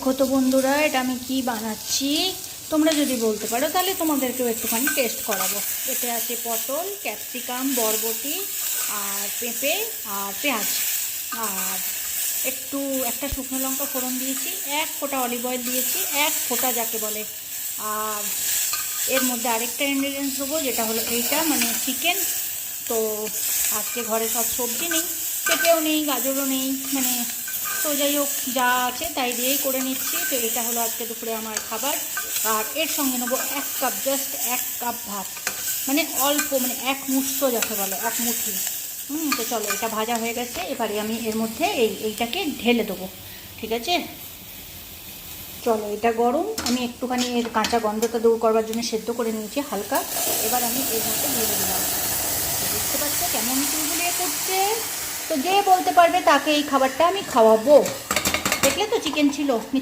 দেখো তো বন্ধুরা, এটা আমি কি বানাচ্ছি তোমরা যদি বলতে পারো তাহলে তোমাদেরকেও একটুখানি টেস্ট করাবো। এতে আছে পটল, ক্যাপসিকাম, বরবটি আর পেঁপে আর পেঁয়াজ, আর একটা শুকনো লঙ্কা ফোড়ন দিয়েছি, এক ফোঁটা অলিভ অয়েল দিয়েছি, এক ফোঁটা যাকে বলে। আর এর মধ্যে আরেকটা ইনগ্রিডিয়েন্টস দেবো, যেটা হলো এইটা মানে চিকেন। তো আজকে ঘরে সব সবজি নেই, পেঁপেও নেই, গাজরও নেই, মানে তো যাই হোক যা আছে তাই দিয়েই করে নিচ্ছি। তো এটা হলো আজকে দুপুরে আমার খাবার। আর এর সঙ্গে নেবো 1 কাপ, জাস্ট 1 কাপ ভাত, মানে অল্প, মানে এক মুঠো যাকে বলে, এক মুঠি। তো চলো, এটা ভাজা হয়ে গেছে, এবারে আমি এর মধ্যে এইটাকে ঢেলে দেবো। ঠিক আছে, চলো, এটা গরম, আমি একটুখানি এর কাঁচা গন্ধটা দূর করবার জন্য সেদ্ধ করে নিয়েছি হালকা। এবার আমি এর মধ্যে ঢেলে দিলাম। দেখতে পাচ্ছ কেমন চুলগুলিয়ে করছে। তো যে বলতে পারবে তাকে এই খাবারটা আমি খাওয়াবো। দেখলে তো চিকেন ছিল।